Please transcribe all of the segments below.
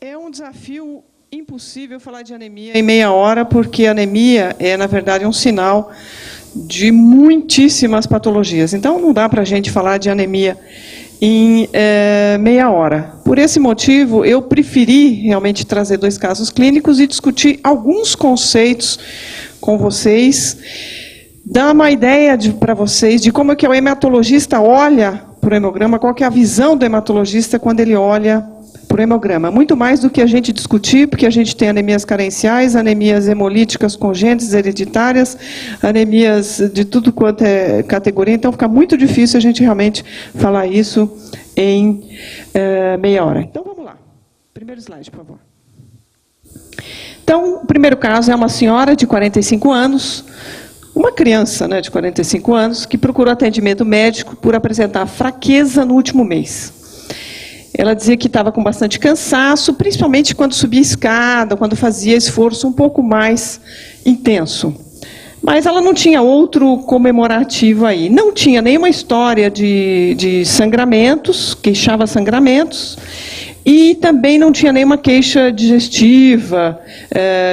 É um desafio impossível falar de anemia em meia hora, porque a anemia é, na verdade, um sinal de muitíssimas patologias. Então, não dá para a gente falar de anemia em meia hora. Por esse motivo, eu preferi realmente trazer 2 casos clínicos e discutir alguns conceitos com vocês, dar uma ideia para vocês de como é que o hematologista olha para o hemograma, qual que é a visão do hematologista quando ele olha para o hemograma. Muito mais do que a gente discutir, porque a gente tem anemias carenciais, anemias hemolíticas congênitas, hereditárias, anemias de tudo quanto é categoria, então fica muito difícil a gente realmente falar isso em meia hora. Então vamos lá. Primeiro slide, por favor. Então, o primeiro caso é uma senhora de 45 anos, uma criança, né, de 45 anos, que procurou atendimento médico por apresentar fraqueza no último mês. Ela dizia que estava com bastante cansaço, principalmente quando subia a escada, quando fazia esforço um pouco mais intenso. Mas ela não tinha outro comemorativo aí. Não tinha nenhuma história de sangramentos, queixava sangramentos, e também não tinha nenhuma queixa digestiva,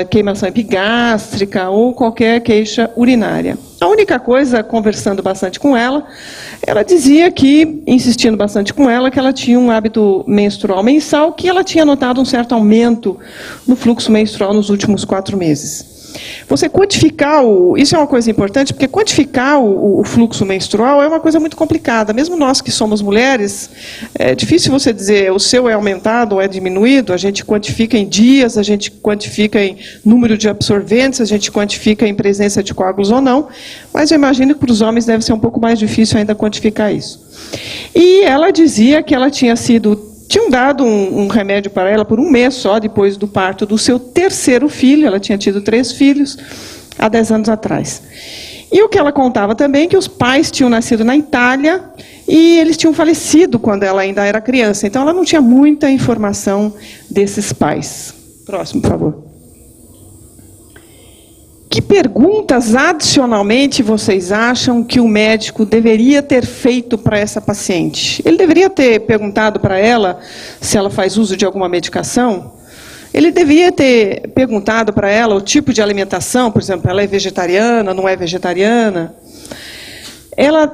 queimação epigástrica ou qualquer queixa urinária. A única coisa, conversando bastante com ela, ela dizia que, insistindo bastante com ela, que ela tinha um hábito menstrual mensal, que ela tinha notado um certo aumento no fluxo menstrual nos últimos 4 meses. Você quantificar, isso é uma coisa importante, porque quantificar o fluxo menstrual é uma coisa muito complicada. Mesmo nós que somos mulheres, é difícil você dizer o seu é aumentado ou é diminuído. A gente quantifica em dias, a gente quantifica em número de absorventes, a gente quantifica em presença de coágulos ou não. Mas eu imagino que para os homens deve ser um pouco mais difícil ainda quantificar isso. E ela dizia que ela tinham dado um remédio para ela por 1 mês só, depois do parto do seu 3º filho. Ela tinha tido 3 filhos há 10 anos atrás. E o que ela contava também é que os pais tinham nascido na Itália e eles tinham falecido quando ela ainda era criança. Então, ela não tinha muita informação desses pais. Próximo, por favor. Que perguntas, adicionalmente, vocês acham que o médico deveria ter feito para essa paciente? Ele deveria ter perguntado para ela se ela faz uso de alguma medicação? Ele deveria ter perguntado para ela o tipo de alimentação, por exemplo, ela é vegetariana, não é vegetariana?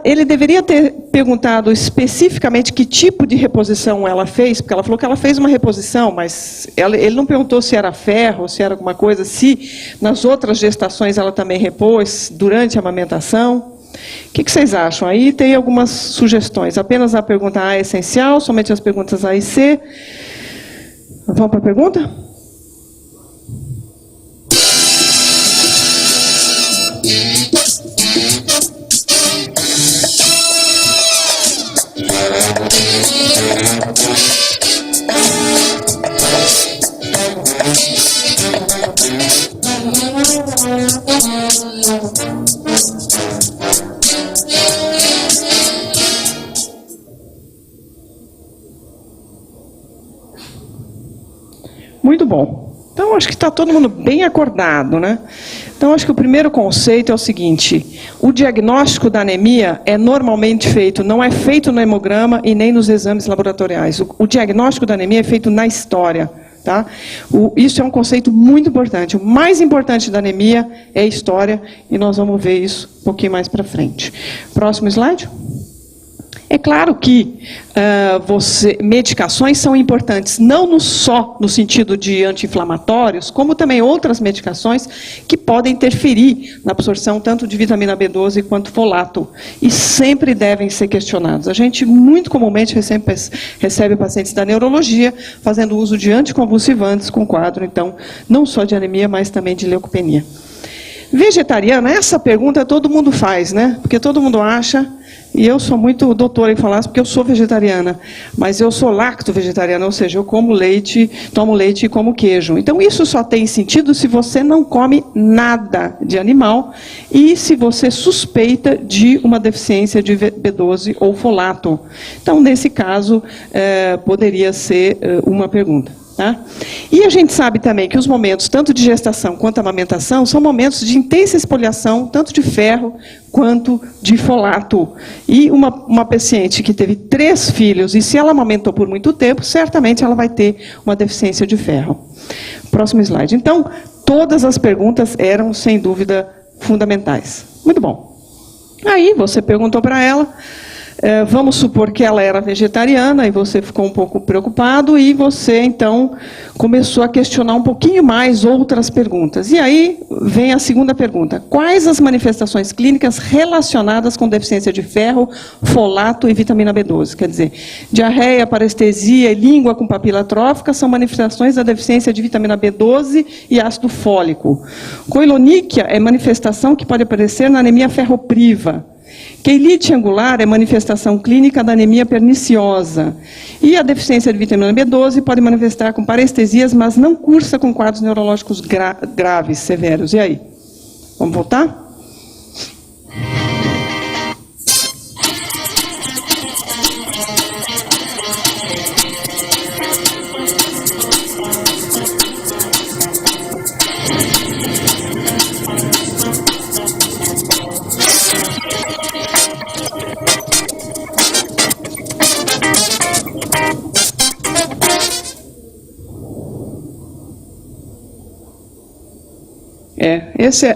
Ele deveria ter perguntado especificamente que tipo de reposição ela fez, porque ela falou que ela fez uma reposição, mas ele não perguntou se era ferro, se era alguma coisa, se nas outras gestações ela também repôs durante a amamentação. O que vocês acham? Aí tem algumas sugestões. Apenas a pergunta A é essencial, somente as perguntas A e C. Vamos para a pergunta? Muito bom. Então, acho que está todo mundo bem acordado, né? Então, acho que o primeiro conceito é o seguinte: o diagnóstico da anemia é normalmente feito, não é feito no hemograma e nem nos exames laboratoriais. O diagnóstico da anemia é feito na história. Tá? Isso é um conceito muito importante. O mais importante da anemia é a história, e nós vamos ver isso um pouquinho mais para frente. Próximo slide. É claro que medicações são importantes, não só no sentido de anti-inflamatórios, como também outras medicações que podem interferir na absorção tanto de vitamina B12 quanto folato, e sempre devem ser questionados. A gente muito comumente recebe pacientes da neurologia fazendo uso de anticonvulsivantes com quadro, então, não só de anemia, mas também de leucopenia. Vegetariana, essa pergunta todo mundo faz, né? Porque todo mundo acha, e eu sou muito doutora em falar isso, porque eu sou vegetariana, mas eu sou lacto-vegetariana, ou seja, eu como leite, tomo leite e como queijo. Então, isso só tem sentido se você não come nada de animal e se você suspeita de uma deficiência de B12 ou folato. Então, nesse caso, poderia ser uma pergunta. Tá? E a gente sabe também que os momentos, tanto de gestação quanto amamentação, são momentos de intensa espoliação, tanto de ferro quanto de folato. E uma paciente que teve 3 filhos, e se ela amamentou por muito tempo, certamente ela vai ter uma deficiência de ferro. Próximo slide. Então, todas as perguntas eram, sem dúvida, fundamentais. Muito bom. Aí, você perguntou para ela... vamos supor que ela era vegetariana e você ficou um pouco preocupado e você, então, começou a questionar um pouquinho mais outras perguntas. E aí vem a segunda pergunta. Quais as manifestações clínicas relacionadas com deficiência de ferro, folato e vitamina B12? Quer dizer, diarreia, parestesia e língua com papila atrófica são manifestações da deficiência de vitamina B12 e ácido fólico. Coiloníquia é manifestação que pode aparecer na anemia ferropriva. Queilite angular é manifestação clínica da anemia perniciosa. E a deficiência de vitamina B12 pode manifestar com parestesias, mas não cursa com quadros neurológicos graves, severos. E aí? Vamos voltar?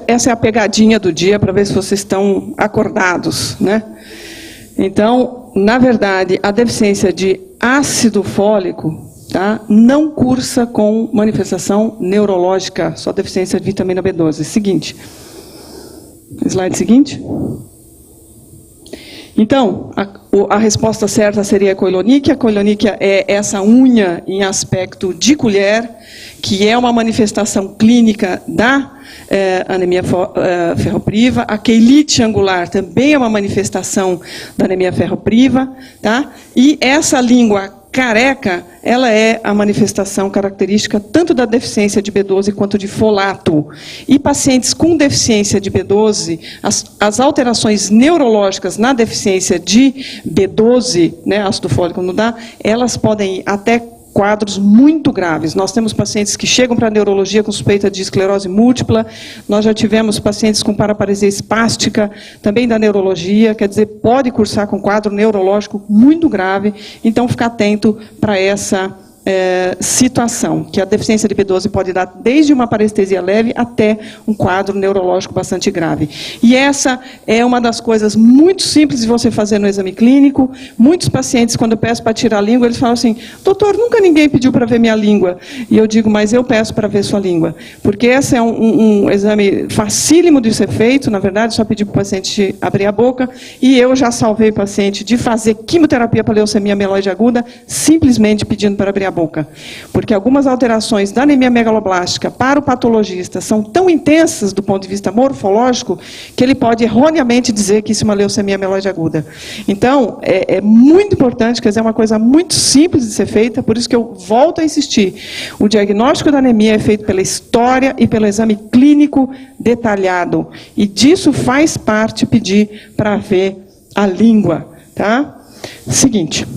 Essa é a pegadinha do dia para ver se vocês estão acordados, né? Então, na verdade, a deficiência de ácido fólico, tá, não cursa com manifestação neurológica, só deficiência de vitamina B12. Seguinte. Slide seguinte. Então, a resposta certa seria a coiloníquia. A coiloníquia é essa unha em aspecto de colher, que é uma manifestação clínica da anemia ferropriva. A queilite angular também é uma manifestação da anemia ferropriva. Tá? E essa língua careca, ela é a manifestação característica tanto da deficiência de B12 quanto de folato. E pacientes com deficiência de B12, as alterações neurológicas na deficiência de B12, né, ácido fólico não dá, elas podem ir até quadros muito graves. Nós temos pacientes que chegam para a neurologia com suspeita de esclerose múltipla, nós já tivemos pacientes com paraparesia espástica, também da neurologia, quer dizer, pode cursar com quadro neurológico muito grave, então ficar atento para essa situação, que a deficiência de B12 pode dar desde uma parestesia leve até um quadro neurológico bastante grave. E essa é uma das coisas muito simples de você fazer no exame clínico. Muitos pacientes, quando eu peço para tirar a língua, eles falam assim, doutor, nunca ninguém pediu para ver minha língua. E eu digo, mas eu peço para ver sua língua. Porque esse é um exame facílimo de ser feito, na verdade, só pedir para o paciente abrir a boca, e eu já salvei o paciente de fazer quimioterapia para leucemia mieloide aguda, simplesmente pedindo para abrir a boca. Porque algumas alterações da anemia megaloblástica para o patologista são tão intensas do ponto de vista morfológico que ele pode erroneamente dizer que isso é uma leucemia mieloide aguda. Então, é muito importante, quer dizer, é uma coisa muito simples de ser feita, por isso que eu volto a insistir. O diagnóstico da anemia é feito pela história e pelo exame clínico detalhado. E disso faz parte pedir para ver a língua. Tá? Seguinte.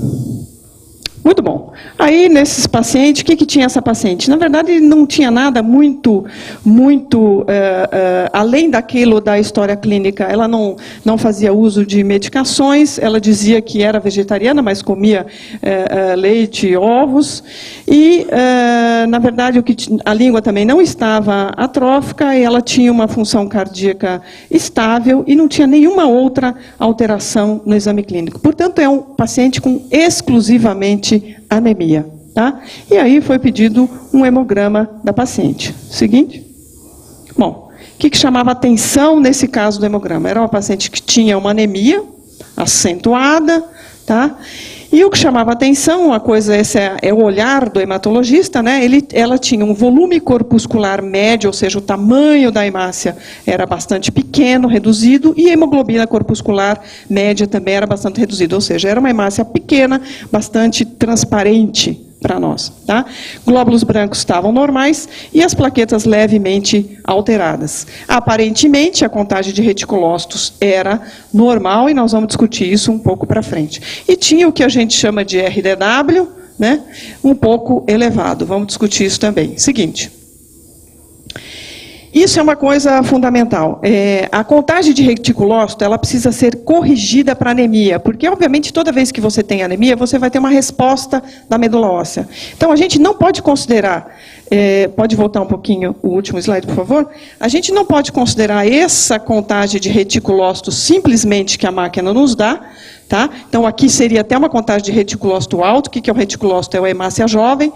Muito bom. Aí, nesses pacientes, o que tinha essa paciente? Na verdade, não tinha nada muito além daquilo da história clínica. Ela não fazia uso de medicações, ela dizia que era vegetariana, mas comia leite e ovos. E, na verdade, a língua também não estava atrófica, e ela tinha uma função cardíaca estável e não tinha nenhuma outra alteração no exame clínico. Portanto, é um paciente com exclusivamente anemia. Tá? E aí foi pedido um hemograma da paciente. Seguinte. Bom, o que chamava atenção nesse caso do hemograma? Era uma paciente que tinha uma anemia acentuada, tá? E o que chamava atenção, uma coisa, esse é o olhar do hematologista, né? Ela tinha um volume corpuscular médio, ou seja, o tamanho da hemácia era bastante pequeno, reduzido, e a hemoglobina corpuscular média também era bastante reduzida, ou seja, era uma hemácia pequena, bastante transparente para nós. Tá? Glóbulos brancos estavam normais e as plaquetas levemente alteradas. Aparentemente, a contagem de reticulócitos era normal, e nós vamos discutir isso um pouco para frente. E tinha o que a gente chama de RDW, né, um pouco elevado. Vamos discutir isso também. Seguinte. Isso é uma coisa fundamental. A contagem de reticulócito, ela precisa ser corrigida para anemia, porque, obviamente, toda vez que você tem anemia, você vai ter uma resposta da medula óssea. Então, a gente não pode considerar, pode voltar um pouquinho o último slide, por favor? A gente não pode considerar essa contagem de reticulócito simplesmente que a máquina nos dá, tá? Então, aqui seria até uma contagem de reticulócito alto. O que é o reticulócito? É a hemácia jovem,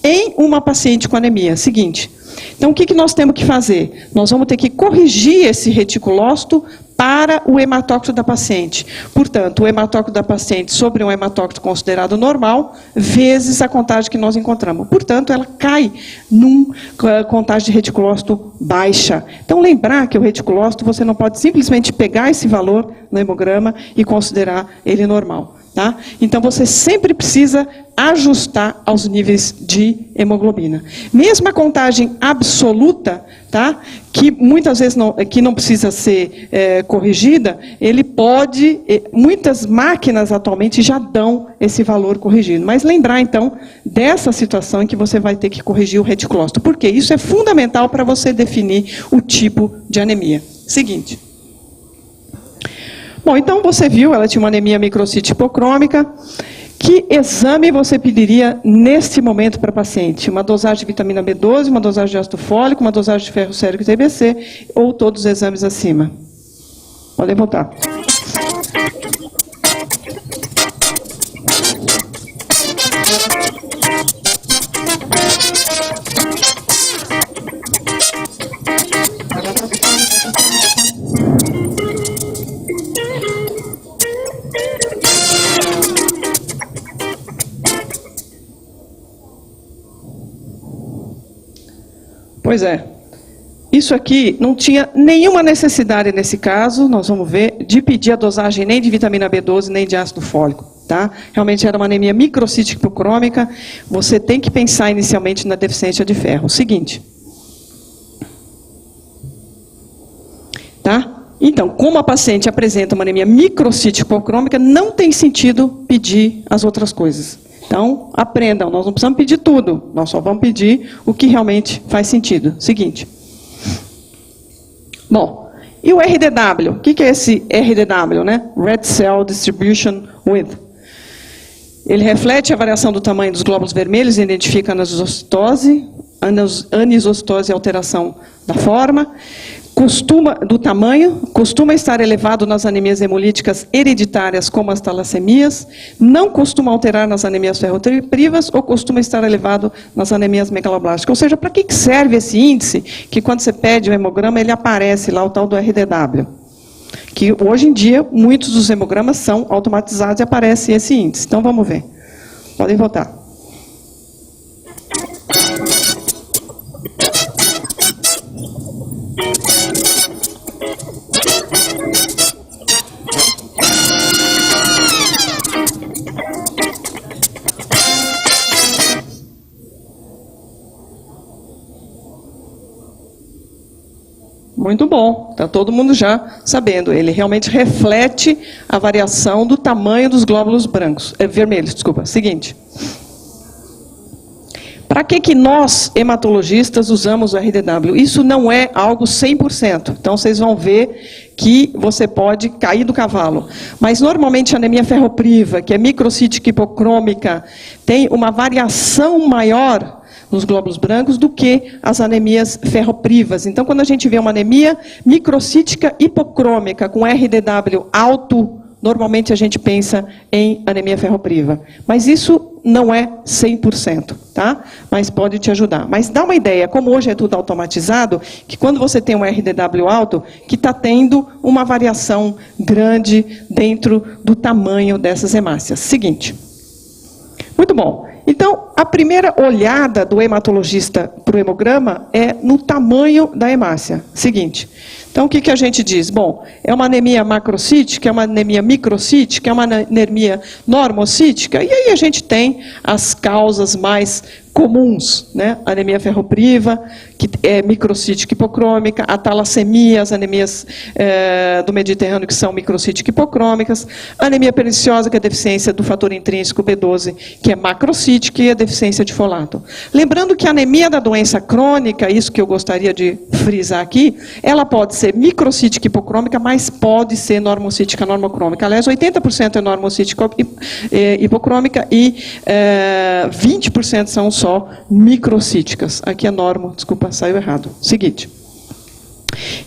em uma paciente com anemia. Seguinte. Então, o que nós temos que fazer? Nós vamos ter que corrigir esse reticulócito para o hematócrito da paciente. Portanto, o hematócrito da paciente sobre um hematócrito considerado normal, vezes a contagem que nós encontramos. Portanto, ela cai numa contagem de reticulócito baixa. Então, lembrar que o reticulócito, você não pode simplesmente pegar esse valor no hemograma e considerar ele normal. Tá? Então, você sempre precisa ajustar aos níveis de hemoglobina. Mesmo a contagem absoluta, tá? Que muitas vezes não precisa ser corrigida, ele pode, muitas máquinas atualmente já dão esse valor corrigido. Mas lembrar, então, dessa situação em que você vai ter que corrigir o reticulócito. Por quê? Isso é fundamental para você definir o tipo de anemia. Seguinte. Bom, então você viu, ela tinha uma anemia microcítica hipocrômica. Que exame você pediria neste momento para a paciente? Uma dosagem de vitamina B12, uma dosagem de ácido fólico, uma dosagem de ferro sérico e TBC, ou todos os exames acima? Podem voltar. Pois é. Isso aqui não tinha nenhuma necessidade nesse caso, nós vamos ver, de pedir a dosagem nem de vitamina B12, nem de ácido fólico. Tá? Realmente era uma anemia microcítica hipocrômica, você tem que pensar inicialmente na deficiência de ferro. Seguinte. Tá? Então, como a paciente apresenta uma anemia microcítica hipocrômica, não tem sentido pedir as outras coisas. Então, aprendam, nós não precisamos pedir tudo, nós só vamos pedir o que realmente faz sentido. Seguinte. Bom, e o RDW? O que é esse RDW, né? Red Cell Distribution Width. Ele reflete a variação do tamanho dos glóbulos vermelhos e identifica a anisocitose e alteração da forma. Costuma estar elevado nas anemias hemolíticas hereditárias, como as talassemias, não costuma alterar nas anemias ferroprivas ou costuma estar elevado nas anemias megaloblásticas. Ou seja, para que serve esse índice que quando você pede o hemograma, ele aparece lá, o tal do RDW? Que hoje em dia, muitos dos hemogramas são automatizados e aparece esse índice. Então, vamos ver. Podem voltar. Muito bom, está todo mundo já sabendo. Ele realmente reflete a variação do tamanho dos glóbulos vermelhos. Desculpa. Seguinte. Para que nós, hematologistas, usamos o RDW? Isso não é algo 100%. Então, vocês vão ver que você pode cair do cavalo. Mas, normalmente, a anemia ferropriva, que é microcítica hipocrômica, tem uma variação maior nos glóbulos brancos do que as anemias ferroprivas. Então, quando a gente vê uma anemia microcítica hipocrômica com RDW alto, normalmente a gente pensa em anemia ferropriva. Mas isso não é 100%, tá? Mas pode te ajudar. Mas dá uma ideia, como hoje é tudo automatizado, que quando você tem um RDW alto, que está tendo uma variação grande dentro do tamanho dessas hemácias. Seguinte. Muito bom. Então, a primeira olhada do hematologista para o hemograma é no tamanho da hemácia. Seguinte. Então, o que a gente diz? Bom, é uma anemia macrocítica, é uma anemia microcítica, é uma anemia normocítica, e aí a gente tem as causas mais comuns, né? Anemia ferropriva, que é microcítica hipocrômica, a talassemia, as anemias do Mediterrâneo, que são microcítica hipocrômicas, a anemia perniciosa, que é a deficiência do fator intrínseco B12, que é macrocítica, e a deficiência de folato. Lembrando que a anemia da doença crônica, isso que eu gostaria de frisar aqui, ela pode ser microcítica hipocrômica, mas pode ser normocítica normocrômica. Aliás, 80% é normocítica hipocrômica e 20% são só microcíticas. Aqui é normo, desculpa, saiu errado. Seguinte.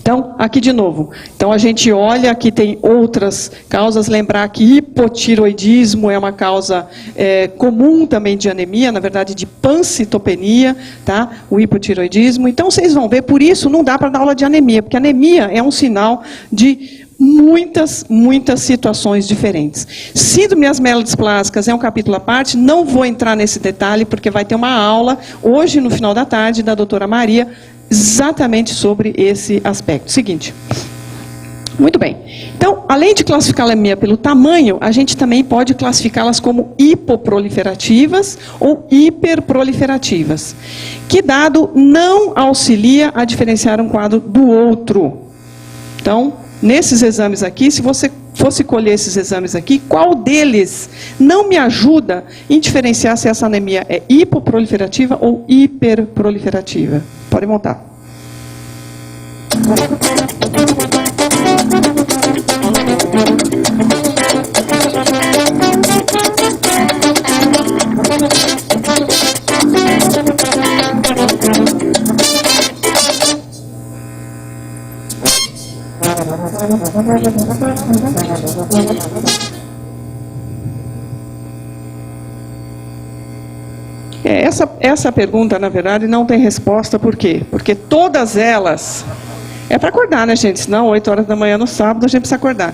Então, aqui de novo. Então, a gente olha, aqui tem outras causas. Lembrar que hipotiroidismo é uma causa comum também de anemia, na verdade, de pancitopenia, tá? O hipotiroidismo. Então, vocês vão ver, por isso não dá para dar aula de anemia, porque anemia é um sinal de muitas situações diferentes. Síndrome asmelodysplasticas é um capítulo à parte, não vou entrar nesse detalhe, porque vai ter uma aula, hoje no final da tarde, da doutora Maria, exatamente sobre esse aspecto. Seguinte. Muito bem. Então, além de classificar a anemia pelo tamanho, a gente também pode classificá-las como hipoproliferativas ou hiperproliferativas. Que dado não auxilia a diferenciar um quadro do outro. Então, nesses exames aqui, se você fosse colher esses exames aqui, qual deles não me ajuda em diferenciar se essa anemia é hipoproliferativa ou hiperproliferativa? Pode montar. Essa pergunta, na verdade, não tem resposta. Por quê? Porque todas elas... É para acordar, né, gente? Senão, 8 horas da manhã no sábado, a gente precisa acordar.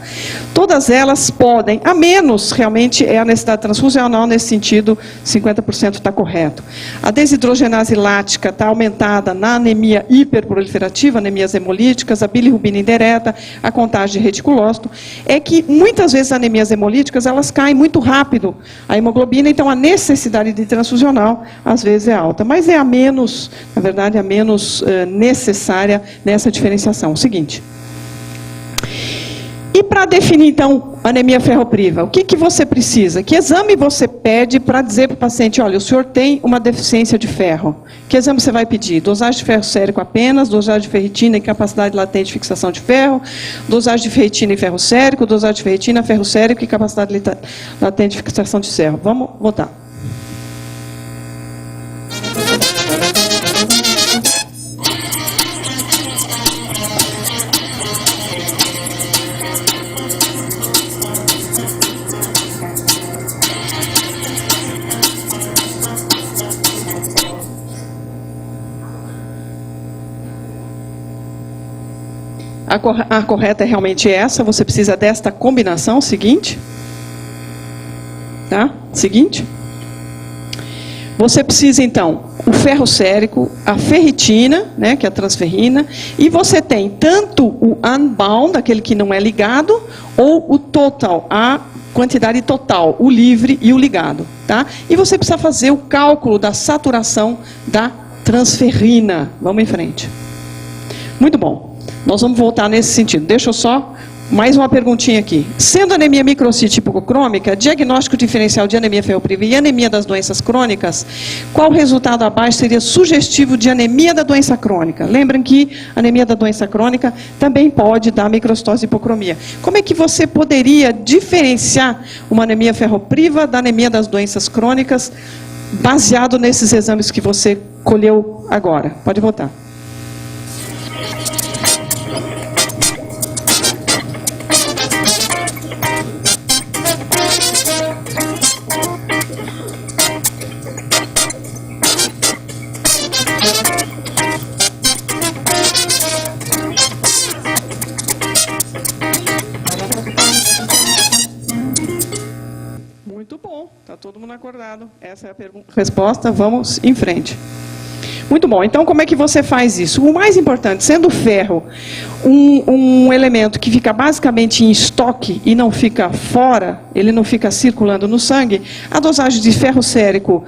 Todas elas podem, a menos, realmente, é a necessidade transfusional, nesse sentido, 50% está correto. A desidrogenase lática está aumentada na anemia hiperproliferativa, anemias hemolíticas, a bilirrubina indireta, a contagem de reticulócito. É que, muitas vezes, as anemias hemolíticas, elas caem muito rápido, a hemoglobina, então a necessidade de transfusional, às vezes, é alta. Mas é a menos, na verdade, a menos necessária nessa diferenciação. O seguinte. E para definir, então, anemia ferropriva, o que você precisa? Que exame você pede para dizer para o paciente, olha, o senhor tem uma deficiência de ferro? Que exame você vai pedir? Dosagem de ferro sérico apenas, dosagem de ferritina e capacidade latente de fixação de ferro, dosagem de ferritina e ferro sérico, dosagem de ferritina, ferro sérico e capacidade latente de fixação de ferro. Vamos votar. A correta é realmente essa, você precisa desta combinação seguinte. Tá? Seguinte. Você precisa, então, o ferro sérico, a ferritina, né, que é a transferrina, e você tem tanto o unbound, aquele que não é ligado, ou o total, a quantidade total, o livre e o ligado. Tá? E você precisa fazer o cálculo da saturação da transferrina. Vamos em frente. Muito bom. Nós vamos voltar nesse sentido. Deixa eu só mais uma perguntinha aqui. Sendo anemia microcítica hipocrômica, diagnóstico diferencial de anemia ferropriva e anemia das doenças crônicas, qual resultado abaixo seria sugestivo de anemia da doença crônica? Lembrem que a anemia da doença crônica também pode dar microcitose e hipocromia. Como é que você poderia diferenciar uma anemia ferropriva da anemia das doenças crônicas, baseado nesses exames que você colheu agora? Pode votar. Muito bom, está todo mundo acordado. Essa é a resposta, vamos em frente. Muito bom, então como é que você faz isso? O mais importante, sendo o ferro um elemento que fica basicamente em estoque e não fica fora, ele não fica circulando no sangue, a dosagem de ferro sérico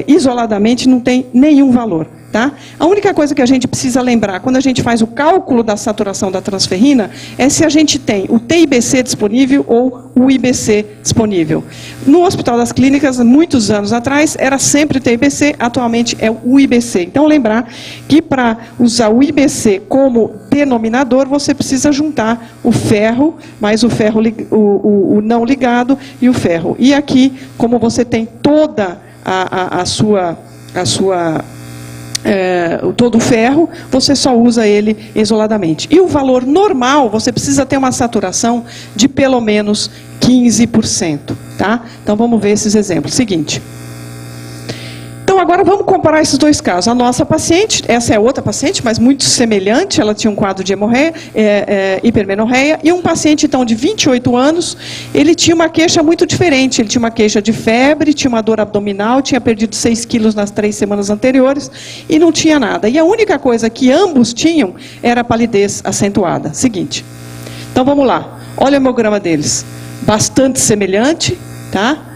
isoladamente não tem nenhum valor. Tá? A única coisa que a gente precisa lembrar, quando a gente faz o cálculo da saturação da transferrina, é se a gente tem o TIBC disponível ou o IBC disponível. No Hospital das Clínicas, muitos anos atrás, era sempre o TIBC, atualmente é o IBC. Então, lembrar que para usar o IBC como denominador, você precisa juntar o ferro, mais o ferro o não ligado e o ferro. E aqui, como você tem toda todo o ferro, você só usa ele isoladamente. E o valor normal, você precisa ter uma saturação de pelo menos 15%. Tá? Então vamos ver esses exemplos. Seguinte. Então agora vamos comparar esses dois casos. A nossa paciente, essa é outra paciente, mas muito semelhante, ela tinha um quadro de hemorreia, hipermenorreia, e um paciente então de 28 anos, ele tinha uma queixa muito diferente. Ele tinha uma queixa de febre, tinha uma dor abdominal, tinha perdido 6 quilos nas 3 semanas anteriores e não tinha nada. E a única coisa que ambos tinham era a palidez acentuada. Seguinte. Então vamos lá. Olha o hemograma deles. Bastante semelhante, tá?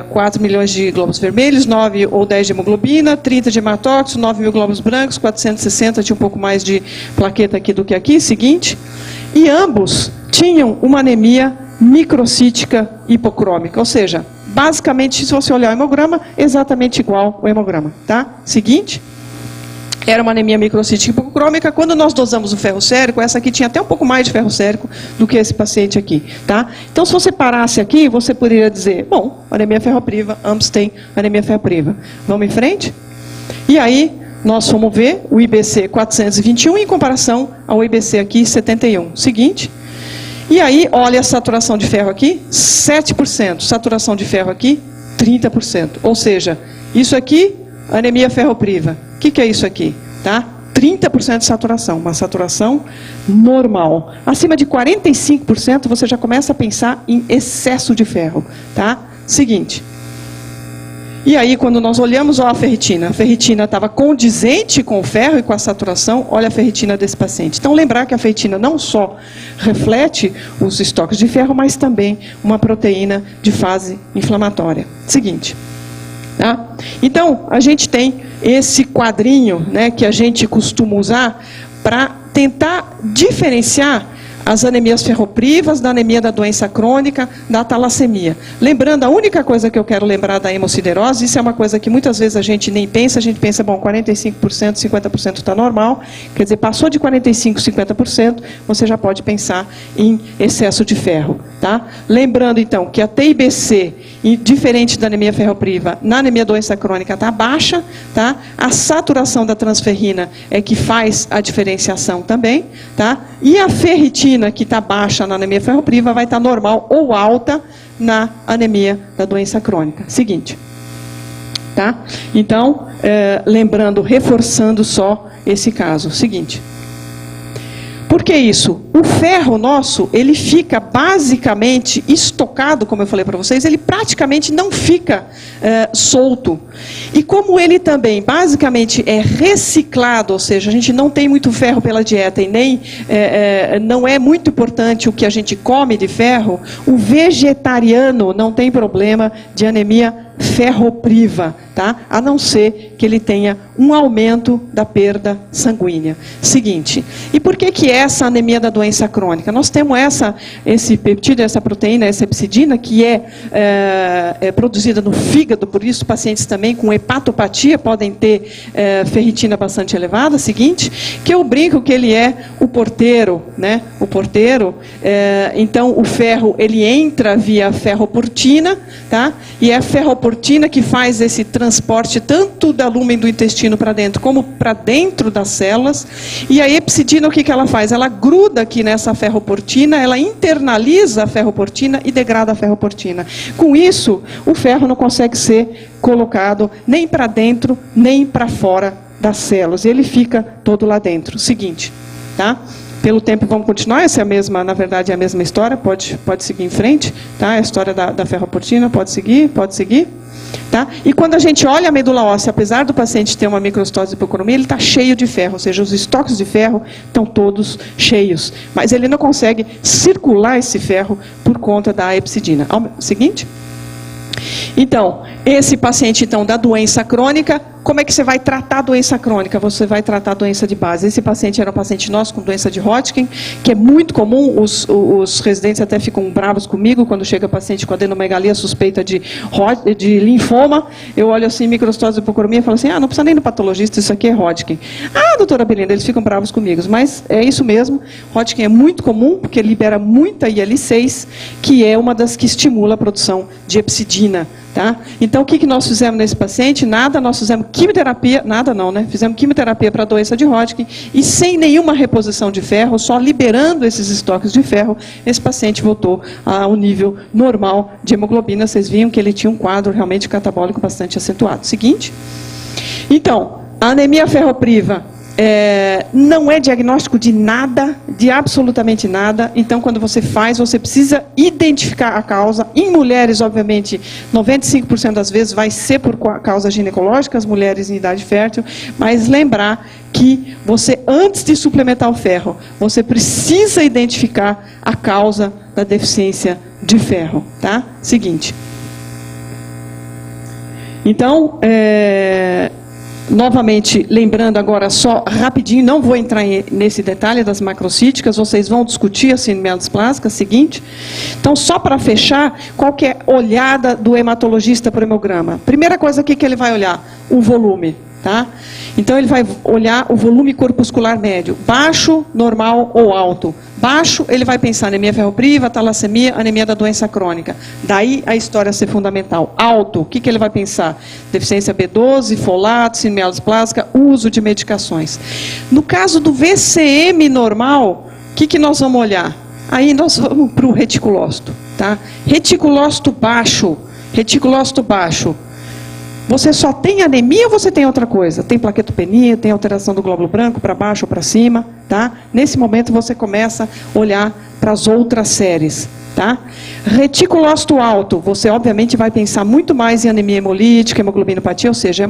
4 milhões de glóbulos vermelhos, 9 ou 10 de hemoglobina, 30 de hematócrito, 9 mil glóbulos brancos, 460, tinha um pouco mais de plaqueta aqui do que aqui, seguinte. E ambos tinham uma anemia microcítica hipocrômica, ou seja, basicamente, se você olhar o hemograma, exatamente igual o hemograma, tá? Seguinte. Era uma anemia microcítica hipocrômica. Quando nós dosamos o ferro sérico, essa aqui tinha até um pouco mais de ferro sérico do que esse paciente aqui. Tá? Então, se você parasse aqui, você poderia dizer, bom, anemia ferropriva, ambos têm anemia ferropriva. Vamos em frente? E aí, nós fomos ver o IBC 421 em comparação ao IBC aqui 71. Seguinte. E aí, olha a saturação de ferro aqui, 7%. Saturação de ferro aqui, 30%. Ou seja, isso aqui, anemia ferropriva. O que é isso aqui? Tá? 30% de saturação, uma saturação normal. Acima de 45%, você já começa a pensar em excesso de ferro. Tá? Seguinte. E aí, quando nós olhamos, ó, a ferritina estava condizente com o ferro e com a saturação, olha a ferritina desse paciente. Então, lembrar que a ferritina não só reflete os estoques de ferro, mas também uma proteína de fase inflamatória. Seguinte. Tá? Então, a gente tem esse quadrinho, né, que a gente costuma usar para tentar diferenciar as anemias ferroprivas da anemia da doença crônica, da talassemia. Lembrando, a única coisa que eu quero lembrar da hemociderose, isso é uma coisa que muitas vezes a gente nem pensa, a gente pensa, bom, 45%, 50% está normal, quer dizer, passou de 45%, 50%, você já pode pensar em excesso de ferro. Tá? Lembrando, então, que a TIBC, diferente da anemia ferropriva, na anemia doença crônica está baixa, tá? A saturação da transferrina é que faz a diferenciação também, tá? E a ferritina, que está baixa na anemia ferropriva, vai estar normal ou alta na anemia da doença crônica. Seguinte. Tá? Então, lembrando, reforçando só esse caso. Seguinte. Por que isso? O ferro nosso, ele fica basicamente estocado, como eu falei para vocês, ele praticamente não fica solto. E como ele também basicamente é reciclado, ou seja, a gente não tem muito ferro pela dieta e nem não é muito importante o que a gente come de ferro, o vegetariano não tem problema de anemia ferropriva, tá? A não ser que ele tenha um aumento da perda sanguínea. Seguinte, e por que essa anemia da doença crônica? Nós temos esse peptídeo, essa proteína, essa hepcidina, que é produzida no fígado, por isso pacientes também com hepatopatia podem ter ferritina bastante elevada. Seguinte, que eu brinco que ele é o porteiro, né? O porteiro, então o ferro, ele entra via ferroportina, tá? E é a ferroportina que faz esse transporte tanto da lúmen do intestino para dentro, como para dentro das células. E a hepcidina, o que ela faz? Ela gruda aqui nessa ferroportina, ela internaliza a ferroportina e degrada a ferroportina. Com isso, o ferro não consegue ser colocado nem para dentro, nem para fora das células. Ele fica todo lá dentro. Seguinte, tá? Pelo tempo vamos continuar, essa é a mesma, na verdade é a mesma história, pode seguir em frente, tá? A história da ferroportina, pode seguir. Tá? E quando a gente olha a medula óssea, apesar do paciente ter uma microcitose de hipocromia, ele está cheio de ferro, ou seja, os estoques de ferro estão todos cheios. Mas ele não consegue circular esse ferro por conta da hepcidina. Seguinte. Então, esse paciente então, da doença crônica, como é que você vai tratar a doença crônica? Você vai tratar a doença de base. Esse paciente era um paciente nosso com doença de Hodgkin, que é muito comum, os residentes até ficam bravos comigo quando chega paciente com adenomegalia suspeita de linfoma. Eu olho assim, microcistose e hipocromia, e falo assim, não precisa nem do patologista, isso aqui é Hodgkin. Doutora Belinda, eles ficam bravos comigo, mas é isso mesmo. Hodgkin é muito comum, porque libera muita IL-6, que é uma das que estimula a produção de hepcidina. Tá? Então, o que nós fizemos nesse paciente? Nada, nós fizemos quimioterapia, nada não, né? Fizemos quimioterapia para a doença de Hodgkin e sem nenhuma reposição de ferro, só liberando esses estoques de ferro, esse paciente voltou ao nível normal de hemoglobina. Vocês viram que ele tinha um quadro realmente catabólico bastante acentuado. Seguinte. Então, a anemia ferropriva não é diagnóstico de nada, de absolutamente nada. Então, quando você faz, você precisa identificar a causa. Em mulheres, obviamente, 95% das vezes vai ser por causa ginecológica, as mulheres em idade fértil, mas lembrar que você, antes de suplementar o ferro, você precisa identificar a causa da deficiência de ferro. Tá? Seguinte. Então, novamente, lembrando agora só rapidinho, não vou entrar nesse detalhe das macrocíticas, vocês vão discutir a síndrome dysplásica, seguinte. Então, só para fechar, qual que é a olhada do hematologista para o hemograma? Primeira coisa, o que ele vai olhar? O volume. Tá? Então, ele vai olhar o volume corpuscular médio, baixo, normal ou alto. Baixo, ele vai pensar anemia ferropriva, talassemia, anemia da doença crônica. Daí a história ser fundamental. Alto, o que ele vai pensar? Deficiência B12, folato, síndrome dysplásica, uso de medicações. No caso do VCM normal, o que nós vamos olhar? Aí nós vamos para o reticulócito. Tá? Reticulócito baixo. Você só tem anemia ou você tem outra coisa? Tem plaquetopenia, tem alteração do glóbulo branco para baixo ou para cima, tá? Nesse momento você começa a olhar para as outras séries, tá? Reticulócito alto, você obviamente vai pensar muito mais em anemia hemolítica, hemoglobinopatia, ou seja,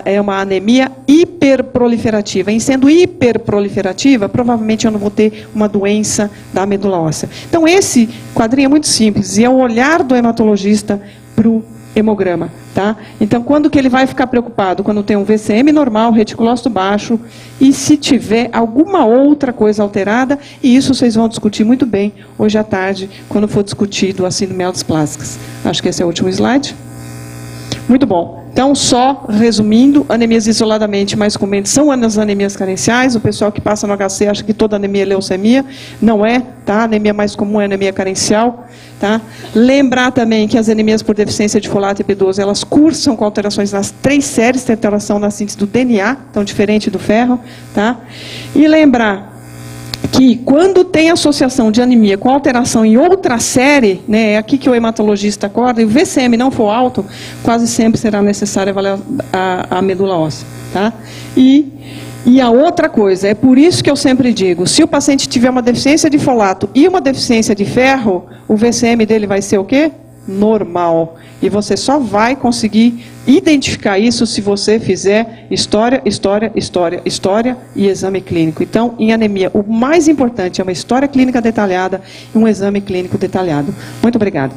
é uma anemia hiperproliferativa. Em sendo hiperproliferativa, provavelmente eu não vou ter uma doença da medula óssea. Então esse quadrinho é muito simples, e é o olhar do hematologista para o hemograma, tá? Então, quando que ele vai ficar preocupado? Quando tem um VCM normal, reticulócito baixo, e se tiver alguma outra coisa alterada, e isso vocês vão discutir muito bem hoje à tarde, quando for discutido as síndromes plásticas. Acho que esse é o último slide. Muito bom. Então, só resumindo, anemias isoladamente mais comuns são as anemias carenciais. O pessoal que passa no HC acha que toda anemia é leucemia. Não é, tá? A anemia mais comum é a anemia carencial. Tá? Lembrar também que as anemias por deficiência de folato e B12, elas cursam com alterações nas 3 séries, tem alteração na síntese do DNA, então diferente do ferro. Tá? E lembrar que quando tem associação de anemia com alteração em outra série, né, é aqui que o hematologista acorda, e o VCM não for alto, quase sempre será necessário avaliar a medula óssea. Tá? E a outra coisa, é por isso que eu sempre digo, se o paciente tiver uma deficiência de folato e uma deficiência de ferro, o VCM dele vai ser o quê? Normal. E você só vai conseguir identificar isso se você fizer história e exame clínico. Então, em anemia, o mais importante é uma história clínica detalhada e um exame clínico detalhado. Muito obrigada.